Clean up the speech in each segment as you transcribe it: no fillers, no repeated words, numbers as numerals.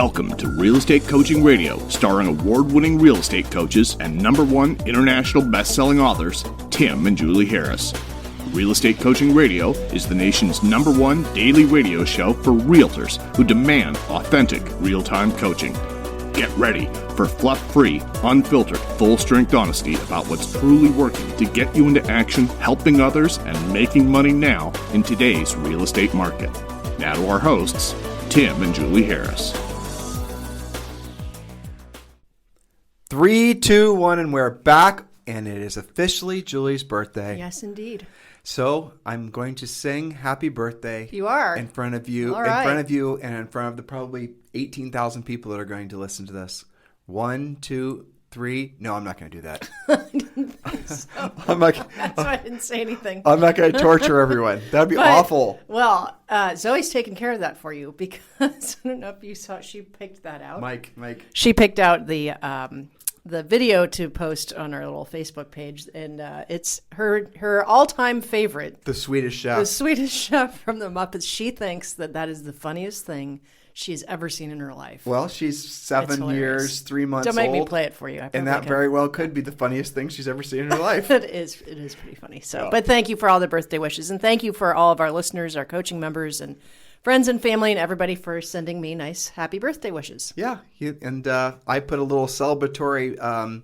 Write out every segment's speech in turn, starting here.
Welcome to Real Estate Coaching Radio, starring award-winning real estate coaches and #1 international best-selling authors, Tim and Julie Harris. Real Estate Coaching Radio is the nation's #1 daily radio show for realtors who demand authentic, real-time coaching. Get ready for fluff-free, unfiltered, full-strength honesty about what's truly working to get you into action, helping others, and making money now in today's real estate market. Now to our hosts, Tim and Julie Harris. 3, 2, 1, and we're back, and it is officially Julie's birthday. Yes, indeed. So I'm going to sing happy birthday. You are. In front of you, All right. in front of you, and in front of the probably 18,000 people that are going to listen to this. 1, 2, 3. No, I'm not going to do that. I didn't think so. That's why I didn't say anything. I'm not going to torture everyone. That would be awful. Well, Zoe's taking care of that for you because I don't know if you saw, she picked that out. Mike. She picked out the video to post on our little Facebook page, and it's her all-time favorite. The Swedish Chef. The Swedish Chef from the Muppets. She thinks that is the funniest thing she's ever seen in her life. Well, she's 7 years, 3 months Don't make old. me play it for you. And that very well could be the funniest thing she's ever seen in her life. It is pretty funny. So, But thank you for all the birthday wishes, and thank you for all of our listeners, our coaching members, and friends and family, and everybody for sending me nice happy birthday wishes. Yeah, and I put a little celebratory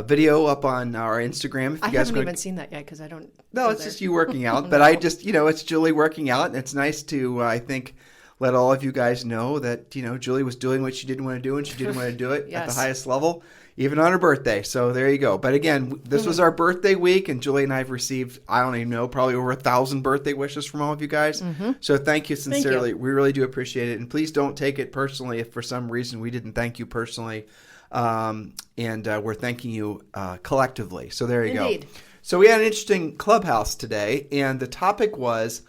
video up on our Instagram. If you I guys haven't even seen that yet because I don't. No, it's just you working out. But I just, it's Julie working out, and it's nice to, I think, let all of you guys know that, Julie was doing what she didn't want to do, and she didn't want to do it Yes. at the highest level, even on her birthday. So there you go. But again, this was our birthday week, and Julie and I have received, I don't even know, probably over 1,000 birthday wishes from all of you guys. Mm-hmm. So thank you sincerely. Thank you. We really do appreciate it. And please don't take it personally if for some reason we didn't thank you personally. And we're thanking you collectively. So there you Indeed. go. So we had an interesting Clubhouse today, and the topic was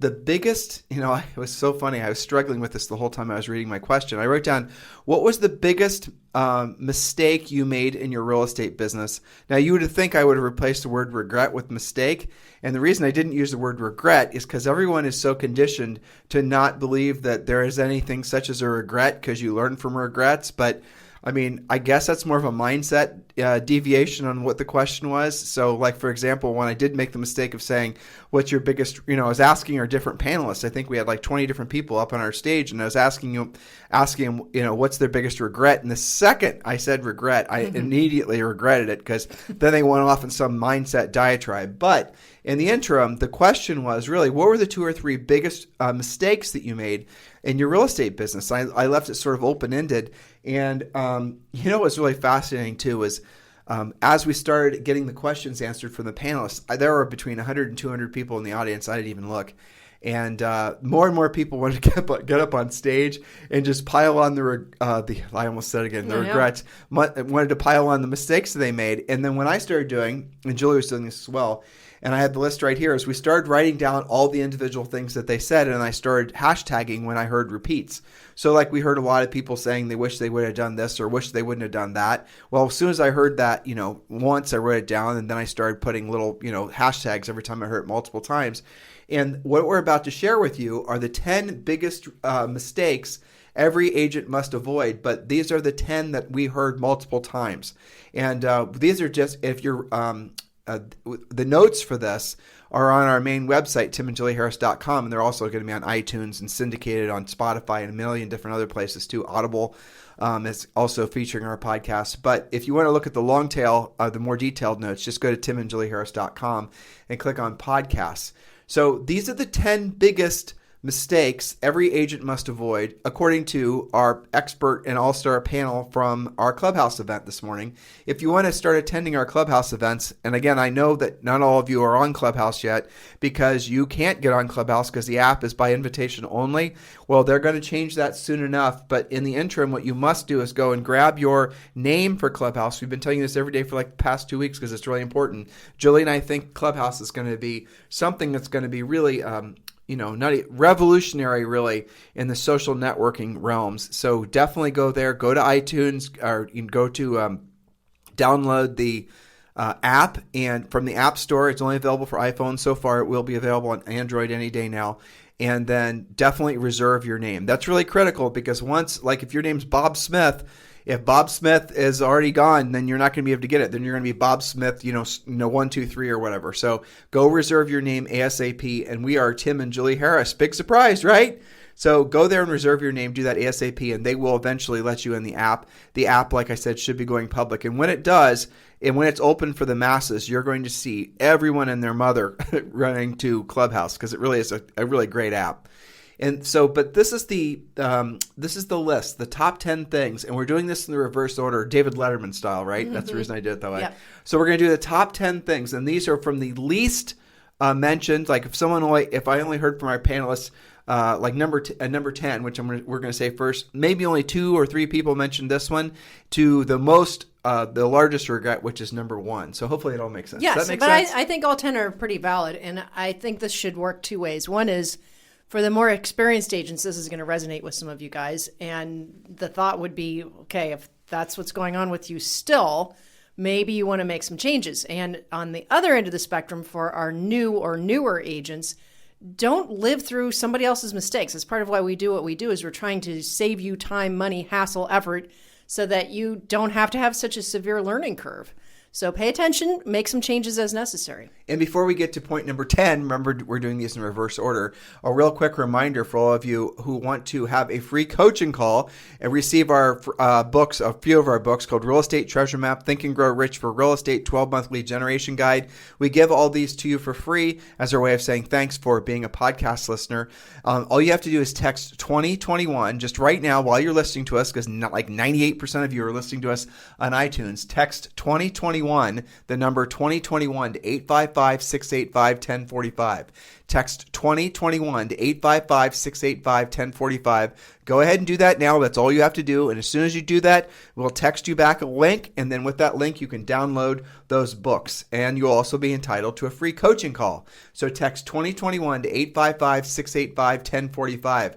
the biggest, it was so funny. I was struggling with this the whole time I was reading my question. I wrote down, what was the biggest mistake you made in your real estate business? Now, you would think I would have replaced the word regret with mistake. And the reason I didn't use the word regret is because everyone is so conditioned to not believe that there is anything such as a regret because you learn from regrets. But I guess that's more of a mindset deviation on what the question was. So, like, for example, when I did make the mistake of saying, what's your biggest, I was asking our different panelists. I think we had like 20 different people up on our stage, and I was asking them, what's their biggest regret? And the second I said regret, I immediately regretted it because then they went off in some mindset diatribe. But in the interim, the question was really, what were the 2 or 3 biggest mistakes that you made in your real estate business? I left it sort of open-ended. And, what's really fascinating too is as we started getting the questions answered from the panelists, there were between 100 and 200 people in the audience. I didn't even look. And more people wanted to get up on stage and just pile on I almost said it again, the regrets, wanted to pile on the mistakes that they made. And then when I started doing, and Julie was doing this as well, and I had the list right here, as we started writing down all the individual things that they said, and I started hashtagging when I heard repeats. So like we heard a lot of people saying they wish they would have done this or wish they wouldn't have done that. Well, as soon as I heard that, once I wrote it down, and then I started putting little, hashtags every time I heard it multiple times. And what we're about to share with you are the 10 biggest mistakes every agent must avoid, but these are the 10 that we heard multiple times. And these are just, if you're... the notes for this are on our main website, timandjulieharris.com, and they're also going to be on iTunes and syndicated on Spotify and a million different other places too. Audible is also featuring our podcast. But if you want to look at the long tail, the more detailed notes, just go to timandjulieharris.com and click on podcasts. So these are the 10 biggest mistakes every agent must avoid, according to our expert and all-star panel from our Clubhouse event this morning. If you want to start attending our Clubhouse events, and again, I know that not all of you are on Clubhouse yet because you can't get on Clubhouse because the app is by invitation only. Well, they're going to change that soon enough, but in the interim, what you must do is go and grab your name for Clubhouse. We've been telling you this every day for like the past 2 weeks because it's really important. Julie and I think Clubhouse is going to be something that's going to be really not revolutionary really in the social networking realms. So definitely go there, go to iTunes, or you can go to download the app, and from the App Store, it's only available for iPhone so far. It will be available on Android any day now. and then definitely reserve your name. That's really critical because once, like if your name's Bob Smith, if Bob Smith is already gone, then you're not going to be able to get it. Then you're going to be Bob Smith, 1, 2, 3 or whatever. So go reserve your name ASAP. And we are Tim and Julie Harris. Big surprise, right? So go there and reserve your name, do that ASAP, and they will eventually let you in the app. The app, like I said, should be going public. And when it does, and when it's open for the masses, you're going to see everyone and their mother running to Clubhouse because it really is a really great app. And so, but this is the list, the top 10 things, and we're doing this in the reverse order, David Letterman style, right? Mm-hmm. That's the reason I did it that way. Yep. So we're going to do the top 10 things, and these are from the least mentioned. Like if I only heard from our panelists, like number 10, which we're going to say first, maybe only 2 or 3 people mentioned this one, to the largest regret, which is number 1. So hopefully it all makes sense. Yes, does that make but sense? I think all 10 are pretty valid, and I think this should work 2 ways. One is, for the more experienced agents, this is going to resonate with some of you guys. And the thought would be, okay, if that's what's going on with you still, maybe you want to make some changes. And on the other end of the spectrum, for our new or newer agents, don't live through somebody else's mistakes. As part of why we do what we do is we're trying to save you time, money, hassle, effort, so that you don't have to have such a severe learning curve. So pay attention, make some changes as necessary. And before we get to point number 10, remember we're doing these in reverse order. A real quick reminder for all of you who want to have a free coaching call and receive our books, a few of our books called Real Estate Treasure Map, Think and Grow Rich for Real Estate, 12-Month Lead Generation Guide. We give all these to you for free as our way of saying thanks for being a podcast listener. All you have to do is text 2021 just right now while you're listening to us, because not like 98% of you are listening to us on iTunes. Text 2021, the number 2021 to 855-685-1045. Text 2021 to 855-685-1045. Go ahead and do that now. That's all you have to do. And as soon as you do that, we'll text you back a link. And then with that link, you can download those books. And you'll also be entitled to a free coaching call. So text 2021 to 855-685-1045.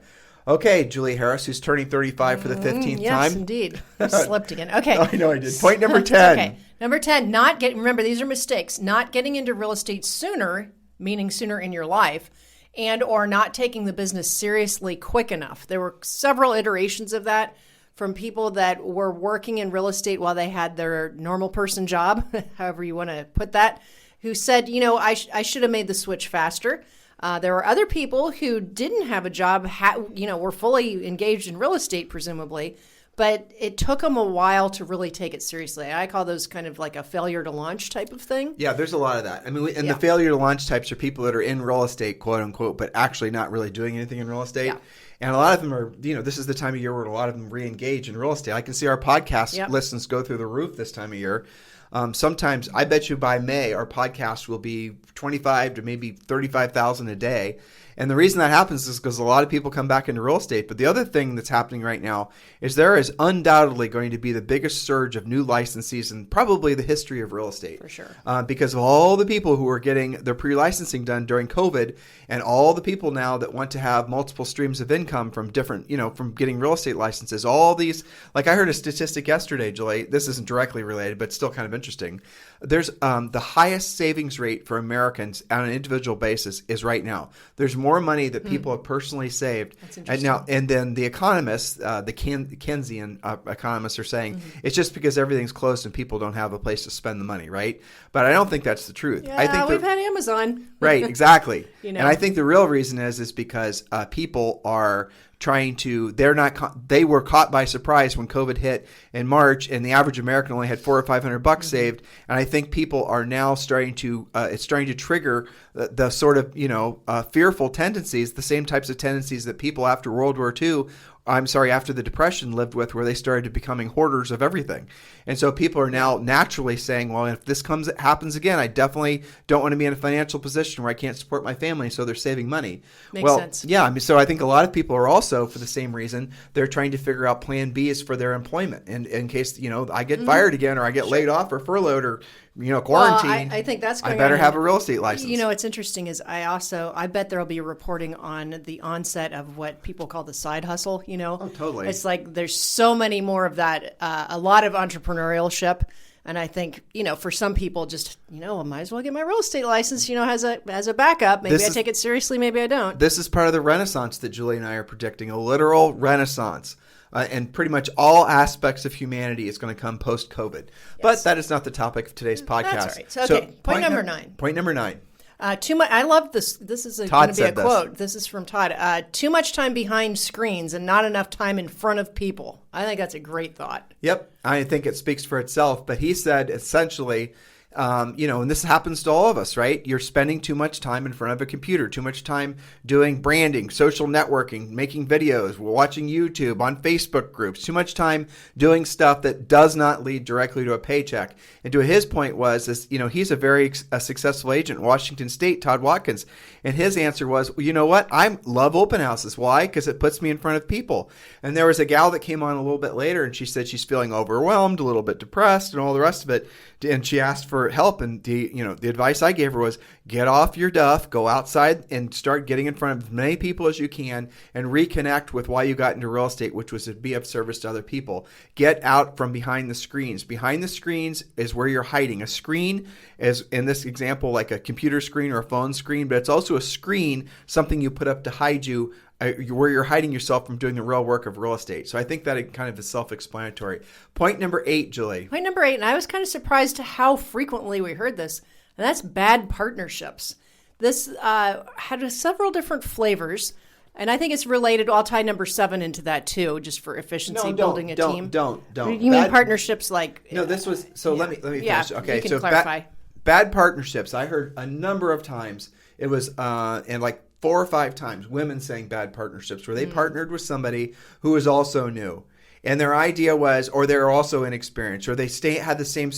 Okay, Julie Harris, who's turning 35 for the 15th time. Yes, indeed. I slipped again. Okay. I know I did. Point number 10. Okay. Number 10, remember, these are mistakes. Not getting into real estate sooner, meaning sooner in your life, and or not taking the business seriously quick enough. There were several iterations of that from people that were working in real estate while they had their normal person job, however you want to put that, who said, I should have made the switch faster. There were other people who didn't have a job, were fully engaged in real estate, presumably, but it took them a while to really take it seriously. I call those kind of like a failure to launch type of thing. Yeah, there's a lot of that. I mean, the failure to launch types are people that are in real estate, quote unquote, but actually not really doing anything in real estate. Yeah. And a lot of them are, this is the time of year where a lot of them re-engage in real estate. I can see our podcast listens go through the roof this time of year. Sometimes, I bet you by May, our podcast will be 25 to maybe 35,000 a day. And the reason that happens is because a lot of people come back into real estate. But the other thing that's happening right now is there is undoubtedly going to be the biggest surge of new licensees in probably the history of real estate. For sure. Because of all the people who are getting their pre-licensing done during COVID, and all the people now that want to have multiple streams of income from different, from getting real estate licenses. All these, like I heard a statistic yesterday, Julie, this isn't directly related, but still kind of interesting. There's the highest savings rate for Americans on an individual basis is right now. There's more money that people have personally saved. That's interesting. And then the economists, the Keynesian economists are saying it's just because everything's closed and people don't have a place to spend the money, right? But I don't think that's the truth. Yeah, I think we've had Amazon. Right, exactly. And I think the real reason is because people are trying to, they were caught by surprise when COVID hit in March, and the average American only had $400 or $500 saved. And I think people are now starting to, it's starting to trigger the sort of, fearful tendencies, the same types of tendencies that people after World War II, after the Depression lived with, where they started becoming hoarders of everything. And so people are now naturally saying, well, if this happens again, I definitely don't want to be in a financial position where I can't support my family. So they're saving money. Makes sense. Yeah. So I think a lot of people are also, for the same reason, they're trying to figure out plan B is for their employment. And in case, I get fired again, or I get laid off or furloughed, or quarantine. Well, I think that's going I better on. have a real estate license. What's interesting is I bet there'll be reporting on the onset of what people call the side hustle. Oh, totally. It's like there's so many more of that. A lot of entrepreneurship. And I think, for some people, just, I might as well get my real estate license, as a backup. Maybe I take it seriously, maybe I don't. This is part of the renaissance that Julie and I are predicting, a literal renaissance. And pretty much all aspects of humanity is going to come post-COVID. Yes. But that is not the topic of today's podcast. That's right. So, okay, point number 9. Point number 9. Too much. I love this. This is going to be a quote. This is from Todd. Too much time behind screens and not enough time in front of people. I think that's a great thought. Yep. I think it speaks for itself. But he said essentially, and this happens to all of us, right? You're spending too much time in front of a computer, too much time doing branding, social networking, making videos, watching YouTube, on Facebook groups, too much time doing stuff that does not lead directly to a paycheck. And to his point was, he's a very successful agent in Washington State, Todd Watkins. And his answer was, well, you know what? I love open houses. Why? Because it puts me in front of people. And there was a gal that came on a little bit later, and she said she's feeling overwhelmed, a little bit depressed, and all the rest of it. And she asked for help, and the advice I gave her was get off your duff, go outside and start getting in front of as many people as you can and reconnect with why you got into real estate, which was to be of service to other people. Get out from behind the screens. Behind the screens is where you're hiding. A screen is, in this example, like a computer screen or a phone screen, but it's also a screen, something you put up to hide you, where you're hiding yourself from doing the real work of real estate. So I think that kind of is self-explanatory. Point number 8, Julie. Point number 8, and I was kind of surprised to how frequently we heard this, and that's bad partnerships. This had several different flavors, and I think it's related. I'll tie number 7 into that too, just for efficiency, building a team. Don't. You mean partnerships like? No, this was, so let me finish. Yeah, okay, you can so clarify. Bad partnerships. I heard a number of times. It was, and like 4 or 5 times, women saying bad partnerships where they partnered with somebody who was also new. And their idea was, or they're also inexperienced, or they had the same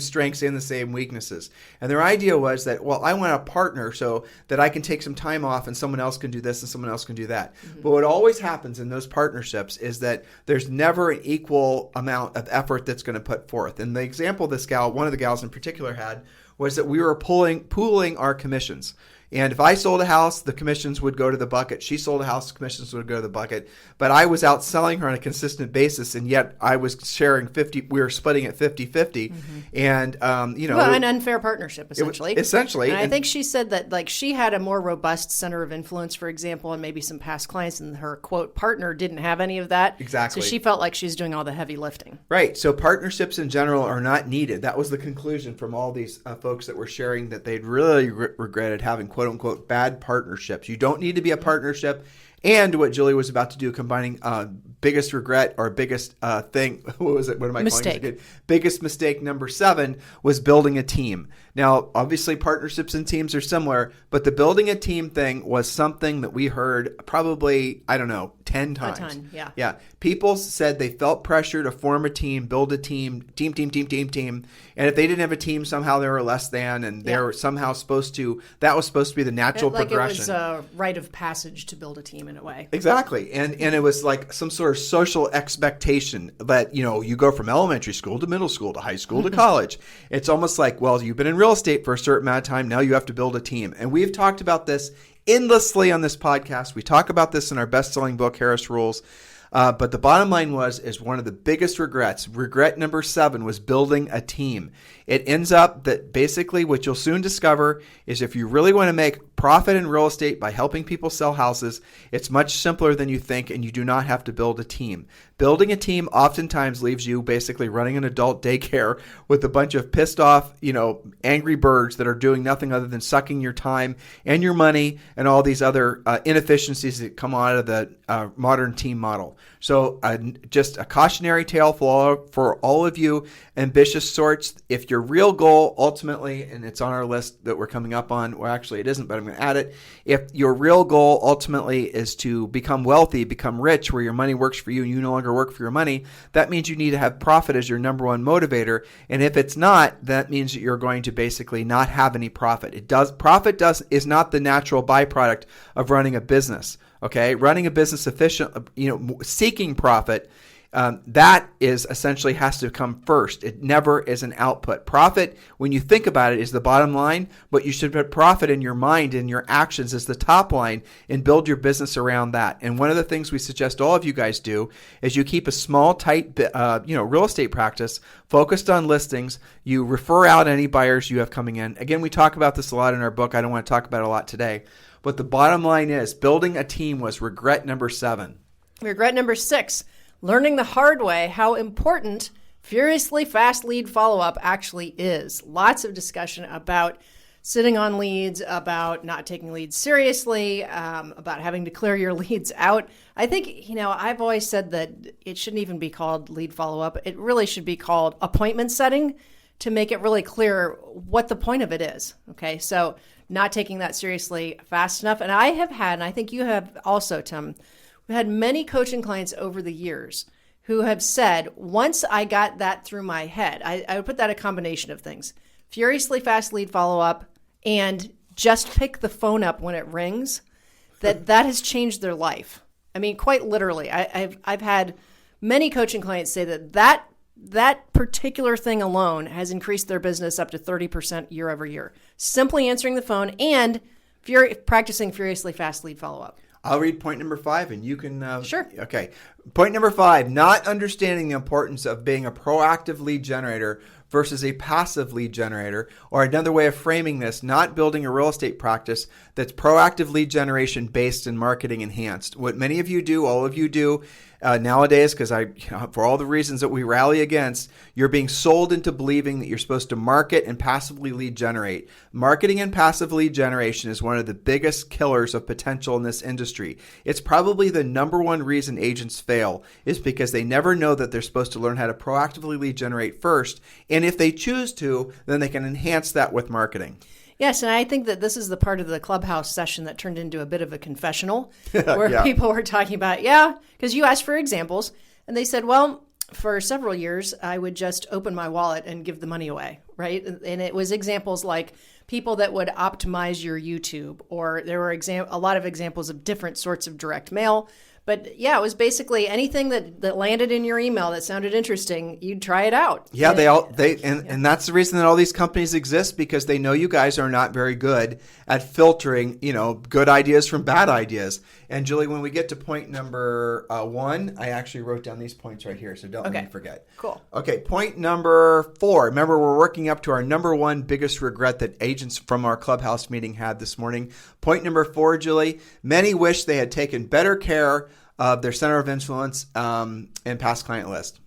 strengths and the same weaknesses. And their idea was that, well, I want a partner so that I can take some time off and someone else can do this and someone else can do that. Mm-hmm. But what always happens in those partnerships is that there's never an equal amount of effort that's going to put forth. And the example this gal, one of the gals in particular had, was that we were pooling our commissions. And if I sold a house, the commissions would go to the bucket. She sold a house, the commissions would go to the bucket. But I was out selling her on a consistent basis, and yet I was sharing 50. We were splitting it 50-50. Mm-hmm. And, well, an unfair partnership, essentially. Essentially. And I think she said that, like, she had a more robust center of influence, for example, and maybe some past clients, and her, quote, partner didn't have any of that. Exactly. So she felt like she was doing all the heavy lifting. Right. So partnerships in general are not needed. That was the conclusion from all these folks that were sharing that they'd really regretted having, quote unquote, bad partnerships. You don't need to be a partnership. And what Julie was about to do, combining biggest regret or biggest thing, what was it? What am I calling it? Biggest mistake number 7 was building a team. Now, obviously partnerships and teams are similar, but the building a team thing was something that we heard probably, 10 times. A ton, yeah. Yeah. People said they felt pressure to form a team, build a team. And if they didn't have a team, somehow they were less than, and they were somehow that was supposed to be the natural progression. It was a rite of passage to build a team in a way. Exactly. And it was like some sort of social expectation that, you go from elementary school to middle school to high school to college. It's almost like, well, you've been in real estate for a certain amount of time. Now you have to build a team. And we've talked about this endlessly on this podcast. We talk about this in our best-selling book, Harris Rules. But the bottom line is one of the biggest regrets. Regret number 7 was building a team. It ends up that basically what you'll soon discover is if you really want to make profit in real estate by helping people sell houses, it's much simpler than you think, and you do not have to build a team. Building a team oftentimes leaves you basically running an adult daycare with a bunch of pissed off, angry birds that are doing nothing other than sucking your time and your money and all these other inefficiencies that come out of the modern team model. So just a cautionary tale for all of you ambitious sorts. If your real goal ultimately, and it's on our list that we're coming up on, well, actually it isn't, but I'm going to add it. If your real goal ultimately is to become wealthy, become rich, where your money works for you and you no longer work for your money, that means you need to have profit as your number one motivator. And if it's not, that means that you're going to basically not have any profit. Profit is not the natural byproduct of running a business. Okay, running a business efficient, seeking profit that is essentially has to come first. It never is an output. Profit, when you think about it, is the bottom line, but you should put profit in your mind and your actions as the top line and build your business around that. And one of the things we suggest all of you guys do is you keep a small, tight, real estate practice focused on listings. You refer out any buyers you have coming in. Again, we talk about this a lot in our book. I don't want to talk about it a lot today. But the bottom line is building a team was regret number 7. Regret number 6, learning the hard way how important furiously fast lead follow-up actually is. Lots of discussion about sitting on leads, about not taking leads seriously, about having to clear your leads out. I think, I've always said that it shouldn't even be called lead follow-up. It really should be called appointment setting to make it really clear what the point of it is. Okay, so not taking that seriously fast enough. And I have had, and I think you have also, Tim, we've had many coaching clients over the years who have said, once I got that through my head, I would put that a combination of things, furiously fast lead follow-up and just pick the phone up when it rings, that has changed their life. I mean, quite literally. I've had many coaching clients say that particular thing alone has increased their business up to 30% year over year. Simply answering the phone and practicing furiously fast lead follow-up. I'll read point number 5 and you can... Sure. Okay. Point number 5, not understanding the importance of being a proactive lead generator versus a passive lead generator, or another way of framing this, not building a real estate practice that's proactive lead generation based and marketing enhanced. What many of you do, all of you do nowadays, because for all the reasons that we rally against, you're being sold into believing that you're supposed to market and passively lead generate. Marketing and passive lead generation is one of the biggest killers of potential in this industry. It's probably the number one reason agents fail is because they never know that they're supposed to learn how to proactively lead generate first. And if they choose to, then they can enhance that with marketing. Yes, and I think that this is the part of the Clubhouse session that turned into a bit of a confessional where people were talking about, because you asked for examples, and they said, well, for several years, I would just open my wallet and give the money away, right? And it was examples like people that would optimize your YouTube, or there were a lot of examples of different sorts of direct mail. But it was basically anything that landed in your email that sounded interesting, you'd try it out. Yeah, and that's the reason that all these companies exist, because they know you guys are not very good at filtering, good ideas from bad ideas. And Julie, when we get to point number 1, I actually wrote down these points right here, so don't let me forget. Cool. Okay, point number 4. Remember, we're working up to our number 1 biggest regret that agents from our Clubhouse meeting had this morning. Point number 4, Julie, many wish they had taken better care of their center of influence and past client list.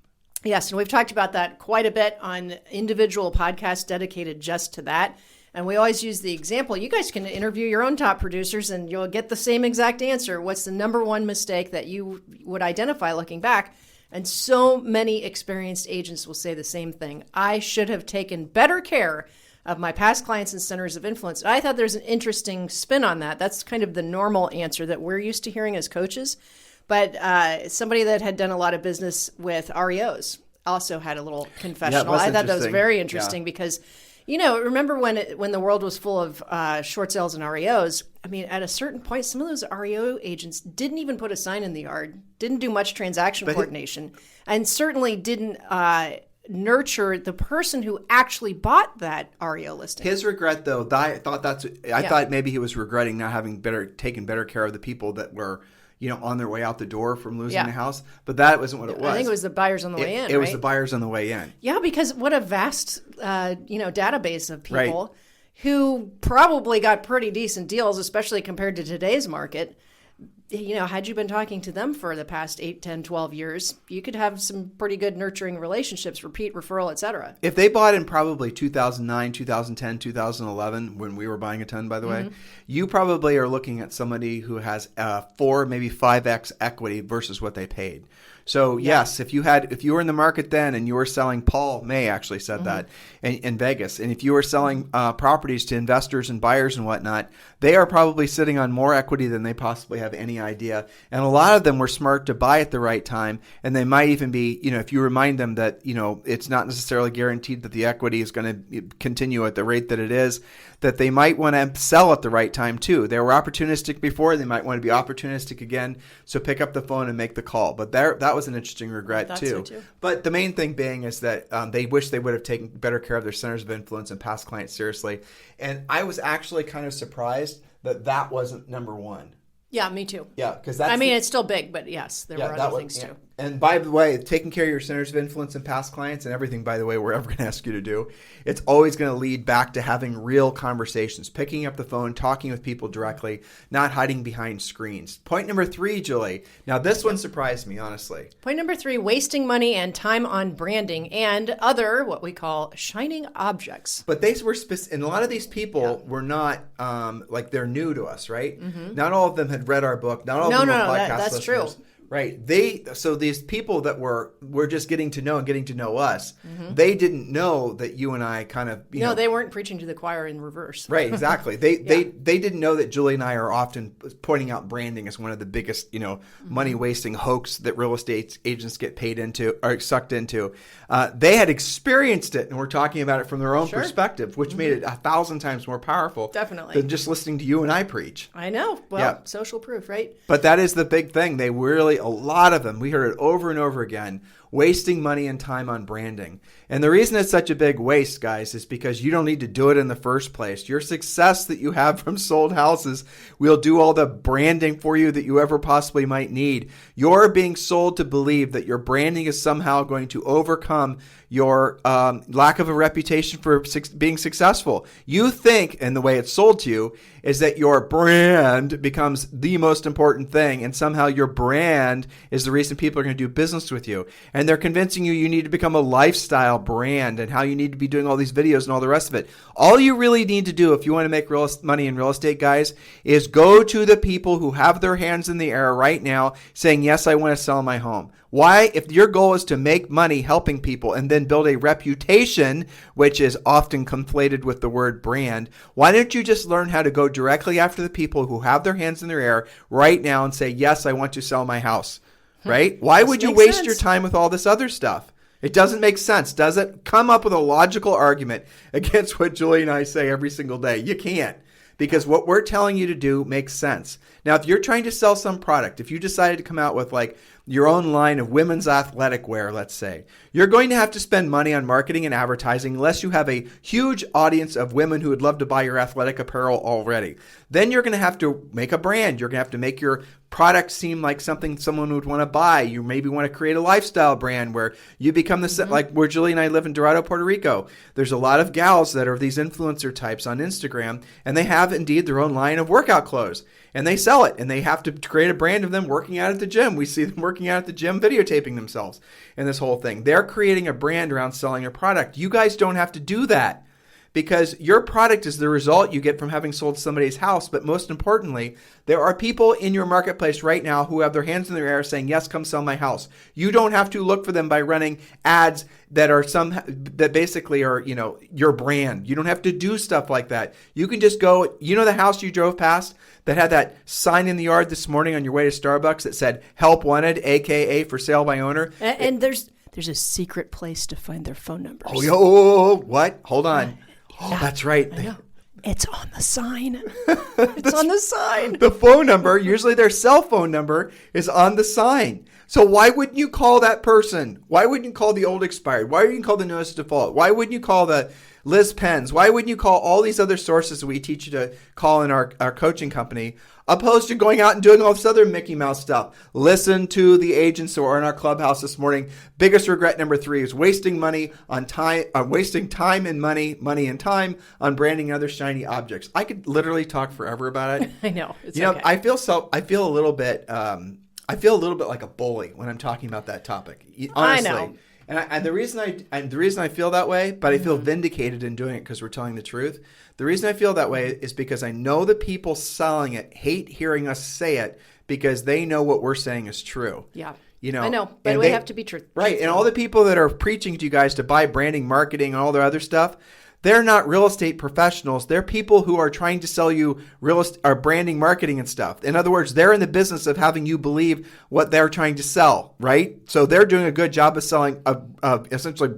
Yes, and we've talked about that quite a bit on individual podcasts dedicated just to that. And we always use the example. You guys can interview your own top producers and you'll get the same exact answer. What's the number 1 mistake that you would identify looking back? And so many experienced agents will say the same thing. I should have taken better care of my past clients and centers of influence. I thought there's an interesting spin on that. That's kind of the normal answer that we're used to hearing as coaches. But somebody that had done a lot of business with REOs also had a little confessional. I thought that was very interesting because, remember when the world was full of short sales and REOs, I mean, at a certain point, some of those REO agents didn't even put a sign in the yard, didn't do much transaction coordination, and certainly didn't nurture the person who actually bought that REO listing. His regret, though, I thought maybe he was regretting not having taken better care of the people that were on their way out the door from losing the house. But that wasn't what it was. I think it was the buyers on the way in, It was the buyers on the way in. Yeah, because what a vast, database of people who probably got pretty decent deals, especially compared to today's market. Had you been talking to them for the past 8, 10, 12 years, you could have some pretty good nurturing relationships, repeat, referral, et cetera. If they bought in probably 2009, 2010, 2011, when we were buying a ton, by the way, you probably are looking at somebody who has 4, maybe 5x equity versus what they paid. So yes, if you were in the market then and you were selling, Paul May actually said that in Vegas, and if you were selling properties to investors and buyers and whatnot, they are probably sitting on more equity than they possibly have any idea. And a lot of them were smart to buy at the right time, and they might even be, if you remind them that, it's not necessarily guaranteed that the equity is going to continue at the rate that it is, that they might want to sell at the right time too. They were opportunistic before, they might want to be opportunistic again. So pick up the phone and make the call. But that that was an interesting regret I thought too. so, too. But the main thing being is that they wish they would have taken better care of their centers of influence and past clients seriously. And I was actually kind of surprised that wasn't number one. Yeah, me too. Yeah, because that's. it's still big, but yes, there were other things too. And by the way, taking care of your centers of influence and past clients and everything, by the way, we're ever going to ask you to do, it's always going to lead back to having real conversations, picking up the phone, talking with people directly, not hiding behind screens. Point number 3, Julie. Now, this one surprised me, honestly. Point number 3, wasting money and time on branding and other, what we call shining objects. But they were and a lot of these people were not like they're new to us, right? Mm-hmm. Not all of them had read our book. Not all of them were podcast that's listeners. True. Right. So these people that were just getting to know and getting to know us, they didn't know that you and I kind of, you know, they weren't preaching to the choir in reverse. Right, exactly. They didn't know that Julie and I are often pointing out branding as one of the biggest, money wasting hoax that real estate agents get paid into or sucked into. They had experienced it, and we're talking about it from their own perspective, which made it 1,000 times more powerful. Definitely. Than just listening to you and I preach. I know. Well, social proof, right? But that is the big thing. They really, a lot of them, we heard it over and over again, wasting money and time on branding. And the reason it's such a big waste, guys, is because you don't need to do it in the first place. Your success that you have from sold houses will do all the branding for you that you ever possibly might need. You're being sold to believe that your branding is somehow going to overcome your lack of a reputation for being successful. You think, and the way it's sold to you, is that your brand becomes the most important thing, and somehow your brand is the reason people are going to do business with you. And they're convincing you need to become a lifestyle brand and how you need to be doing all these videos and all the rest of it. All you really need to do if you want to make money in real estate, guys, is go to the people who have their hands in the air right now saying, yes, I want to sell my home. Why? If your goal is to make money helping people and then build a reputation, which is often conflated with the word brand, why don't you just learn how to go directly after the people who have their hands in their air right now and say, yes, I want to sell my house, right? Why would you waste your time with all this other stuff? It doesn't make sense, does it? Come up with a logical argument against what Julie and I say every single day. You can't. Because what we're telling you to do makes sense. Now, if you're trying to sell some product, if you decided to come out with like your own line of women's athletic wear, let's say, you're going to have to spend money on marketing and advertising unless you have a huge audience of women who would love to buy your athletic apparel already. Then you're going to have to make a brand. You're going to have to make your product seem like something someone would want to buy. You maybe want to create a lifestyle brand where you become like where Julie and I live in Dorado, Puerto Rico. There's a lot of gals that are these influencer types on Instagram, and they have indeed their own line of workout clothes. And they sell it, and they have to create a brand of them working out at the gym. We see them working out at the gym, videotaping themselves and this whole thing. They're creating a brand around selling a product. You guys don't have to do that because your product is the result you get from having sold somebody's house. But most importantly, there are people in your marketplace right now who have their hands in their air saying, yes, come sell my house. You don't have to look for them by running ads that are that basically are, your brand. You don't have to do stuff like that. You can just go, the house you drove past that had that sign in the yard this morning on your way to Starbucks that said help wanted, AKA for sale by owner. And there's a secret place to find their phone numbers. Oh, what? Hold on. Oh, that's right. It's on the sign. It's on the sign. The phone number, usually their cell phone number, is on the sign. So why wouldn't you call that person? Why wouldn't you call the old expired? Why wouldn't you call the notice of default? Why wouldn't you call the Liz Pens? Why wouldn't you call all these other sources that we teach you to call in our coaching company, opposed to going out and doing all this other Mickey Mouse stuff? Listen to the agents who are in our clubhouse this morning. Biggest regret number 3 is wasting money on time, wasting time and money and time on branding and other shiny objects. I could literally talk forever about it. I know. It's okay. I feel a little bit like a bully when I'm talking about that topic. Honestly. I know. And the reason I feel that way, but I feel vindicated in doing it because we're telling the truth. The reason I feel that way is because I know the people selling it hate hearing us say it because they know what we're saying is true. Yeah. I know, but we have to be truthful. Right. And all the people that are preaching to you guys to buy branding, marketing, and all their other stuff, They're not real estate professionals. They're people who are trying to sell you branding, marketing, and stuff. In other words, they're in the business of having you believe what they're trying to sell, right? So they're doing a good job of selling, essentially,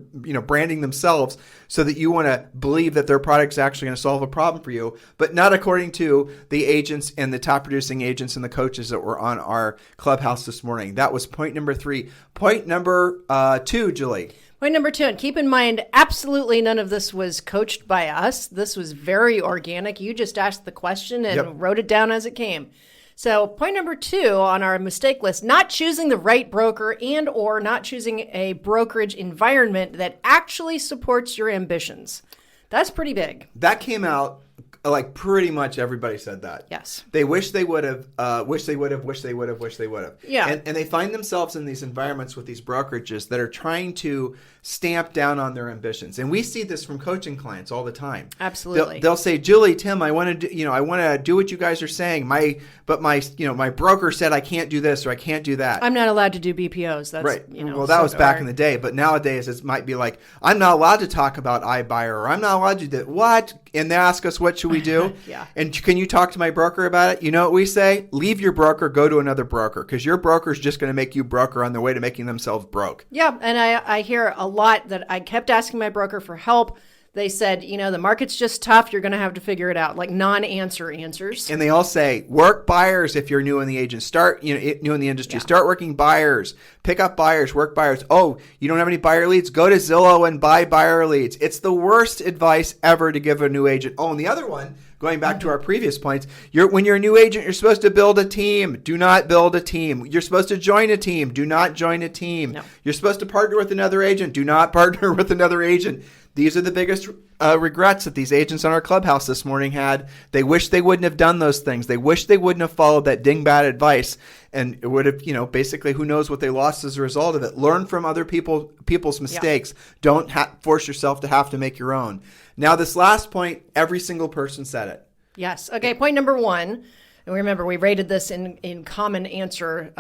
branding themselves so that you want to believe that their product's actually going to solve a problem for you, but not according to the agents and the top producing agents and the coaches that were on our Clubhouse this morning. That was point number 3. Point number 2, Julie. Point number 2, and keep in mind, absolutely none of this was coached by us. This was very organic. You just asked the question and wrote it down as it came. So point number 2 on our mistake list, not choosing the right broker and or not choosing a brokerage environment that actually supports your ambitions. That's pretty big. That came out like pretty much everybody said that. Yes. They wish they would have, wish they would have. Yeah. And they find themselves in these environments with these brokerages that are trying to stamp down on their ambitions. And we see this from coaching clients all the time. Absolutely. They'll say, Julie, Tim, I want to do, I want to do what you guys are saying. My broker said I can't do this or I can't do that. I'm not allowed to do BPOs. That's right. Well, that was back in the day, but nowadays it might be like, I'm not allowed to talk about iBuyer, or I'm not allowed to do that. What? And they ask us, what should we do? Yeah. And can you talk to my broker about it? You know what we say? Leave your broker, go to another broker, because your broker is just going to make you broker on their way to making themselves broke. Yeah. And I hear a lot that I kept asking my broker for help. They said, the market's just tough. You're going to have to figure it out, like non-answer answers. And they all say, work buyers if you're new in the agent. Start, new in the industry. Yeah. Start working buyers. Pick up buyers. Work buyers. Oh, you don't have any buyer leads? Go to Zillow and buy buyer leads. It's the worst advice ever to give a new agent. Oh, and the other one, going back to our previous points, when you're a new agent, you're supposed to build a team. Do not build a team. You're supposed to join a team. Do not join a team. No. You're supposed to partner with another agent. Do not partner with another agent. These are the biggest regrets that these agents on our Clubhouse this morning had. They wish they wouldn't have done those things. They wish they wouldn't have followed that dingbat advice, and it would have, basically, who knows what they lost as a result of it. Learn from other people's mistakes. Yeah. Don't force yourself to have to make your own. Now, this last point, every single person said it. Yes. Okay. Point number 1. And remember, we rated this in common answer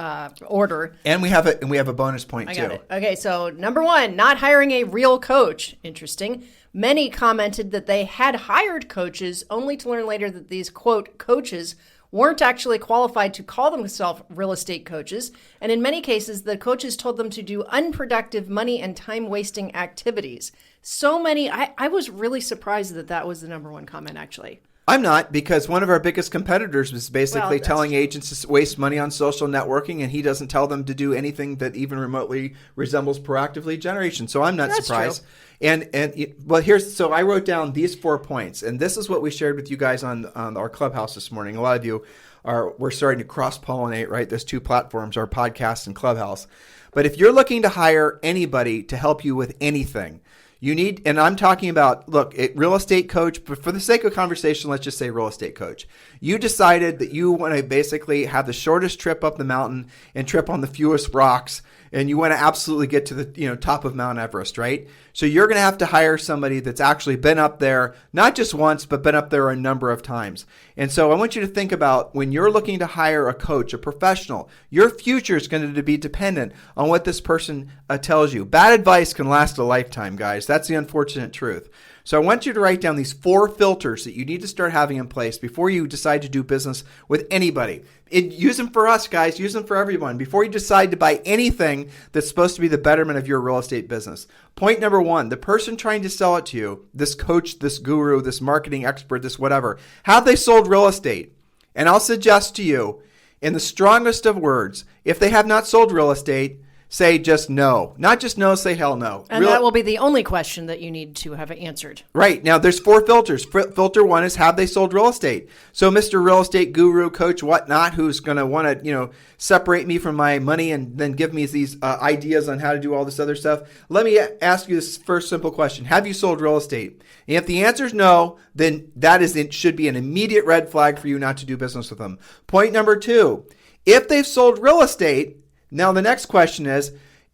order. And we have a bonus point, too. I got it. Okay, so number 1, not hiring a real coach. Interesting. Many commented that they had hired coaches only to learn later that these, quote, coaches weren't actually qualified to call themselves real estate coaches. And in many cases, the coaches told them to do unproductive money and time-wasting activities. So many, I was really surprised that was the number 1 comment, actually. I'm not, because one of our biggest competitors was basically telling agents to waste money on social networking, and he doesn't tell them to do anything that even remotely resembles proactive lead generation. So I'm not surprised. True. So I wrote down these 4 points, and this is what we shared with you guys on our Clubhouse this morning. A lot of you we're starting to cross-pollinate, right? There's 2 platforms, our podcast and Clubhouse. But if you're looking to hire anybody to help you with anything, you need, and I'm talking about, look, real estate coach, but for the sake of conversation, let's just say real estate coach. You decided that you want to basically have the shortest trip up the mountain and trip on the fewest rocks, and you want to absolutely get to the top of Mount Everest, right? So you're going to have to hire somebody that's actually been up there, not just once, but been up there a number of times. And so I want you to think about, when you're looking to hire a coach, a professional, your future is going to be dependent on what this person tells you. Bad advice can last a lifetime, guys. That's the unfortunate truth. So I want you to write down these 4 filters that you need to start having in place before you decide to do business with anybody. Use them for us, guys. Use them for everyone. Before you decide to buy anything that's supposed to be the betterment of your real estate business. Point number 1, the person trying to sell it to you, this coach, this guru, this marketing expert, this whatever, have they sold real estate? And I'll suggest to you, in the strongest of words, if they have not sold real estate, say just no. Not just no, say hell no. And that will be the only question that you need to have answered. Right. Now, there's 4 filters. Filter 1 is, have they sold real estate? So Mr. Real Estate Guru, Coach, whatnot, who's going to want to, separate me from my money and then give me these ideas on how to do all this other stuff. Let me ask you this first simple question. Have you sold real estate? And if the answer is no, then it should be an immediate red flag for you not to do business with them. Point number 2, if they've sold real estate, now the next question is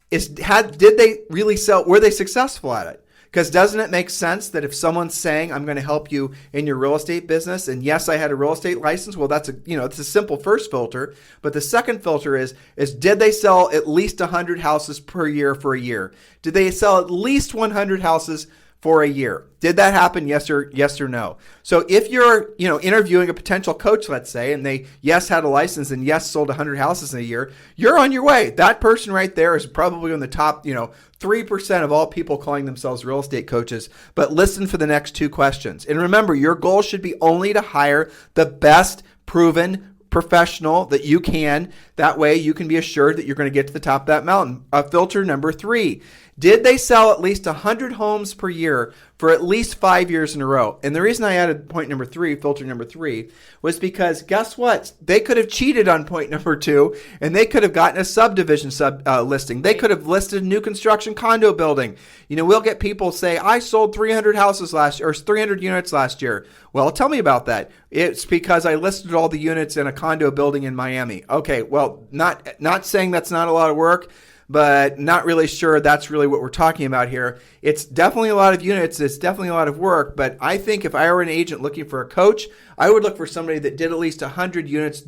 did they really sell? Were they successful at it? Because doesn't it make sense that if someone's saying, I'm going to help you in your real estate business, and yes, I had a real estate license, well, that's it's a simple first filter. But the second filter is did they sell at least 100 houses per year for a year? Did they sell at least 100 houses for a year. Did that happen? Yes or no? So if you're, interviewing a potential coach, let's say, and they, yes, had a license and yes, sold 100 houses in a year, you're on your way. That person right there is probably on the top, 3% of all people calling themselves real estate coaches. But listen for the next two questions. And remember, your goal should be only to hire the best proven professional that you can. That way you can be assured that you're going to get to the top of that mountain. Filter number 3. Did they sell at least 100 homes per year for at least 5 years in a row? And the reason I added point number 3, filter number 3, was because guess what? They could have cheated on point number 2, and they could have gotten a subdivision listing. They could have listed a new construction condo building. We'll get people say, I sold 300 houses last year, or 300 units last year. Well, tell me about that. It's because I listed all the units in a condo building in Miami. Okay, well, not saying that's not a lot of work, but not really sure that's really what we're talking about here. It's definitely a lot of units. It's definitely a lot of work. But I think if I were an agent looking for a coach, I would look for somebody that did at least 100 units,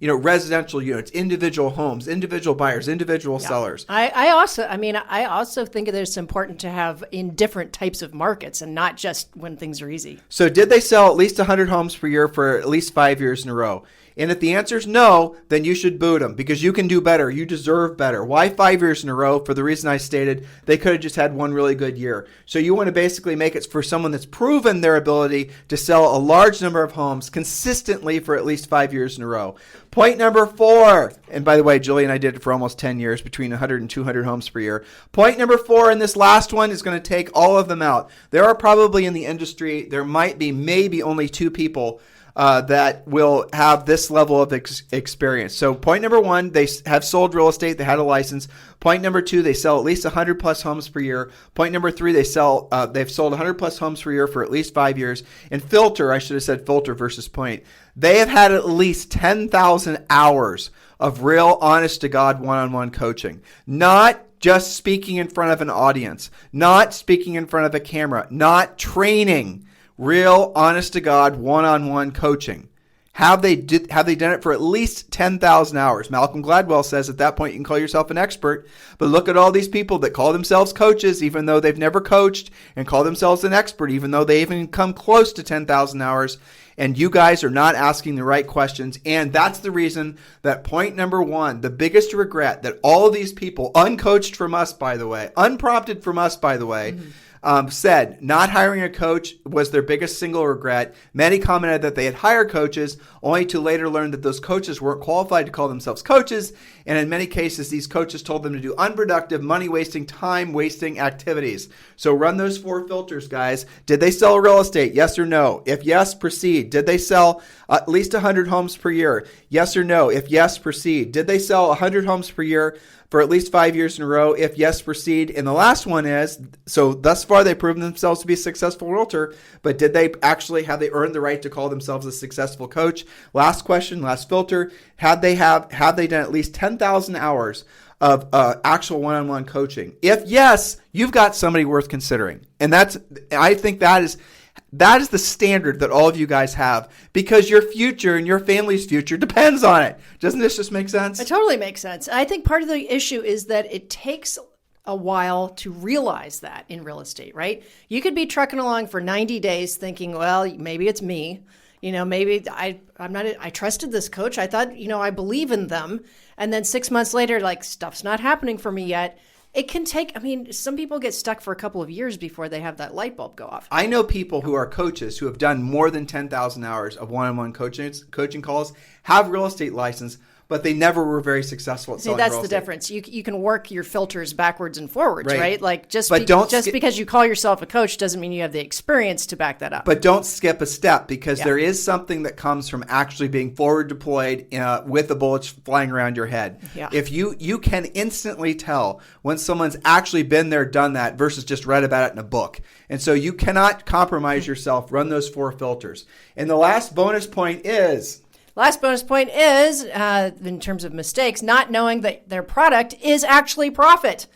residential units, individual homes, individual buyers, individual sellers. I also think that it's important to have in different types of markets and not just when things are easy. So did they sell at least 100 homes per year for at least 5 years in a row? And if the answer is no, then you should boot them because you can do better. You deserve better. Why 5 years in a row? For the reason I stated, they could have just had one really good year. So you want to basically make it for someone that's proven their ability to sell a large number of homes consistently for at least 5 years in a row. Point number 4, and by the way, Julie and I did it for almost 10 years, between 100 and 200 homes per year. Point number 4, and this last one is going to take all of them out. There are probably in the industry, there might be maybe only 2 people that will have this level of experience. So point number 1, they have sold real estate. They had a license. Point number 2, they sell at least 100 plus homes per year. Point number 3, they've sold 100 plus homes per year for at least 5 years. And filter, I should have said filter versus point. They have had at least 10,000 hours of real, honest to God, one-on-one coaching. Not just speaking in front of an audience, not speaking in front of a camera, not training. Real, honest-to-God, one-on-one coaching. Have they done it for at least 10,000 hours? Malcolm Gladwell says at that point you can call yourself an expert. But look at all these people that call themselves coaches even though they've never coached, and call themselves an expert even though they even come close to 10,000 hours. And you guys are not asking the right questions. And that's the reason that point number 1, the biggest regret that all of these people, uncoached from us, by the way, unprompted from us, by the way, said not hiring a coach was their biggest single regret. Many commented that they had hired coaches only to later learn that those coaches weren't qualified to call themselves coaches. And in many cases, these coaches told them to do unproductive, money-wasting, time-wasting activities. So run those 4 filters, guys. Did they sell real estate? Yes or no? If yes, proceed. Did they sell at least 100 homes per year? Yes or no? If yes, proceed. Did they sell 100 homes per year for at least 5 years in a row? If yes, proceed. And the last one is, so thus far they've proven themselves to be a successful realtor, but have they earned the right to call themselves a successful coach? Last question, last filter, have they done at least 10,000 hours of actual one-on-one coaching? If yes, you've got somebody worth considering. And I think that is the standard that all of you guys have, because your future and your family's future depends on it. Doesn't this just make sense? It totally makes sense. I think part of the issue is that it takes a while to realize that in real estate, right? You could be trucking along for 90 days thinking, well, maybe it's me. Maybe I trusted this coach. I thought, I believe in them. And then 6 months later, like, stuff's not happening for me yet. It can take, some people get stuck for a couple of years before they have that light bulb go off. I know people who are coaches who have done more than 10,000 hours of one-on-one coaching calls, have real estate license, but they never were very successful at selling real estate. See, that's the difference. You can work your filters backwards and forwards, right? Like just because you call yourself a coach doesn't mean you have the experience to back that up. But don't skip a step, because there is something that comes from actually being forward deployed with the bullets flying around your head. Yeah. If you can instantly tell when someone's actually been there, done that, versus just read about it in a book. And so you cannot compromise yourself. Run those 4 filters. And the last bonus point is, in terms of mistakes, not knowing that their product is actually profit.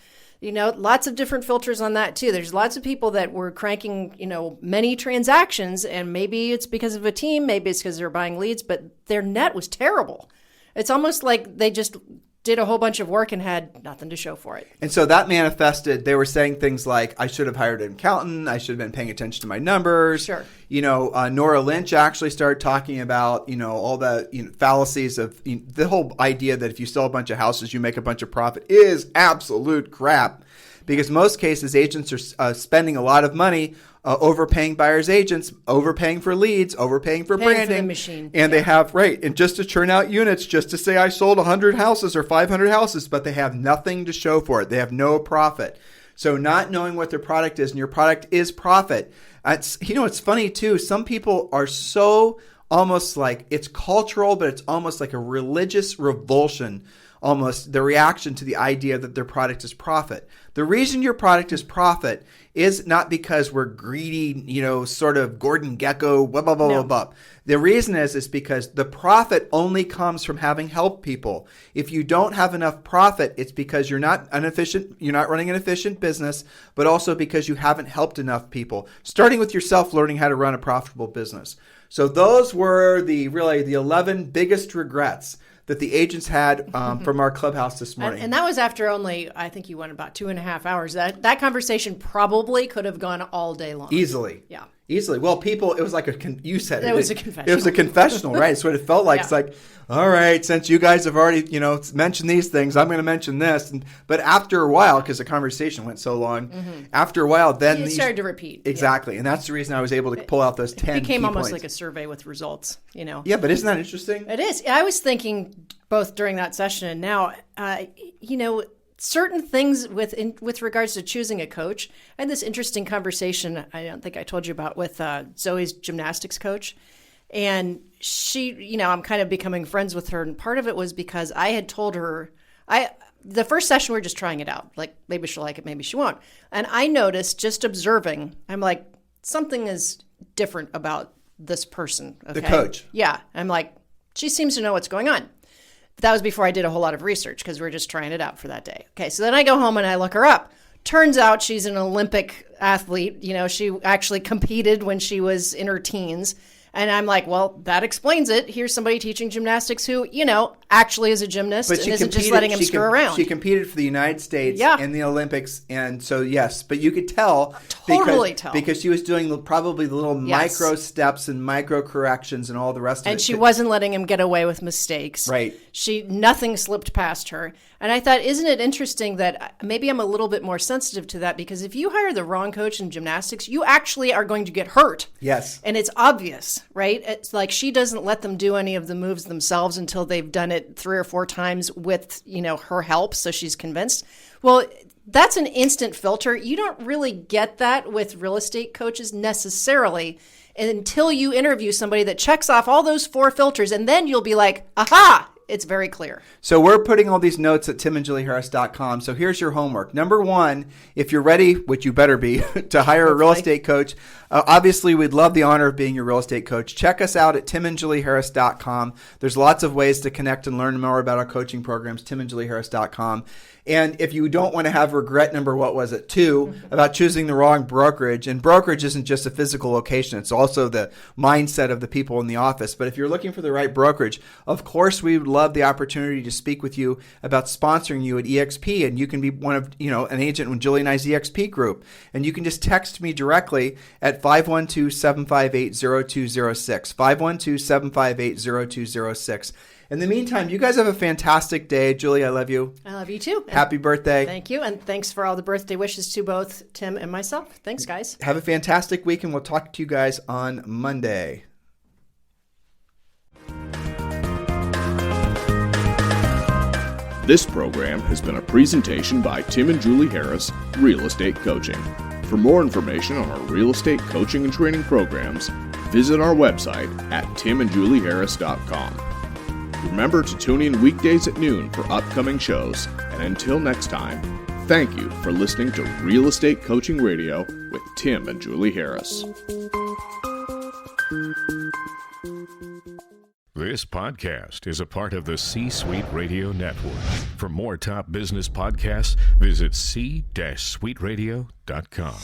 Lots of different filters on that too. There's lots of people that were cranking, many transactions, and maybe it's because of a team, maybe it's because they're buying leads, but their net was terrible. It's almost like they just did a whole bunch of work and had nothing to show for it. And so that manifested, they were saying things like, I should have hired an accountant. I should have been paying attention to my numbers. Sure. Nora Lynch actually started talking about, all the fallacies of the whole idea that if you sell a bunch of houses, you make a bunch of profit is absolute crap. Because most cases, agents are spending a lot of money overpaying buyers' agents, overpaying for leads, overpaying for Paying branding. for the machine. And they have, and just to churn out units, just to say I sold 100 houses or 500 houses, but they have nothing to show for it. They have no profit. So not knowing what their product is, and your product is profit. It's funny too. Some people are so almost like it's cultural, but it's almost like a religious revulsion, almost the reaction to the idea that their product is profit. The reason your product is profit is not because we're greedy, sort of Gordon Gekko, blah, blah, blah, No. blah, blah. The reason is because the profit only comes from having helped people. If you don't have enough profit, it's because you're not running an efficient business, but also because you haven't helped enough people, starting with yourself learning how to run a profitable business. So those were the 11 biggest regrets that the agents had from our clubhouse this morning. And that was after only, I think you went about 2.5 hours. That conversation probably could have gone all day long. Easily. Yeah. Easily. Well, people, it was like you said it. It was a confessional. It was a confessional, right? It's what it felt like. Yeah. It's like, all right, since you guys have already, mentioned these things, I'm going to mention this. But after a while, because the conversation went so long, after a while, then It started to repeat. Exactly. Yeah. And that's the reason I was able to pull out those 10 It became key almost points. like a survey with results, Yeah, but isn't that interesting? It is. I was thinking both during that session and now, certain things with regards to choosing a coach. I had this interesting conversation, I don't think I told you about, with Zoe's gymnastics coach. And she, I'm kind of becoming friends with her. And part of it was because I had told her, the first session, we were just trying it out. Like, maybe she'll like it, maybe she won't. And I noticed, just observing, I'm like, something is different about this person. Okay? The coach. Yeah. I'm like, she seems to know what's going on. But that was before I did a whole lot of research because we were just trying it out for that day. Okay, so then I go home and I look her up. Turns out she's an Olympic athlete. She actually competed when she was in her teens. And I'm like, well, that explains it. Here's somebody teaching gymnastics who, actually is a gymnast and isn't just letting him screw around. She competed for the United States in the Olympics. And so, yes, but you could tell. Because she was doing probably the little micro steps and micro corrections and all the rest of it. And she wasn't letting him get away with mistakes. Right. Nothing slipped past her. And I thought, isn't it interesting that maybe I'm a little bit more sensitive to that? Because if you hire the wrong coach in gymnastics, you actually are going to get hurt. Yes. And it's obvious, right? It's like she doesn't let them do any of the moves themselves until they've done it 3 or 4 times with, her help. So she's convinced. Well, that's an instant filter. You don't really get that with real estate coaches necessarily until you interview somebody that checks off all those 4 filters. And then you'll be like, aha, it's very clear. So we're putting all these notes at timandjulieharris.com. So here's your homework. Number 1, if you're ready, which you better be, to hire a real estate coach, obviously we'd love the honor of being your real estate coach. Check us out at timandjulieharris.com. There's lots of ways to connect and learn more about our coaching programs, timandjulieharris.com. And if you don't want to have regret number, 2, about choosing the wrong brokerage, and brokerage isn't just a physical location, it's also the mindset of the people in the office. But if you're looking for the right brokerage, of course, we would love the opportunity to speak with you about sponsoring you at EXP. And you can be one of, an agent in Julie and I's EXP group. And you can just text me directly at 512-758-0206, 512-758-0206. In the meantime, you guys have a fantastic day. Julie, I love you. I love you too. Happy birthday. Thank you. And thanks for all the birthday wishes to both Tim and myself. Thanks, guys. Have a fantastic week, and we'll talk to you guys on Monday. This program has been a presentation by Tim and Julie Harris, Real Estate Coaching. For more information on our real estate coaching and training programs, visit our website at timandjulieharris.com. Remember to tune in weekdays at noon for upcoming shows. And until next time, thank you for listening to Real Estate Coaching Radio with Tim and Julie Harris. This podcast is a part of the C-Suite Radio Network. For more top business podcasts, visit c-suiteradio.com.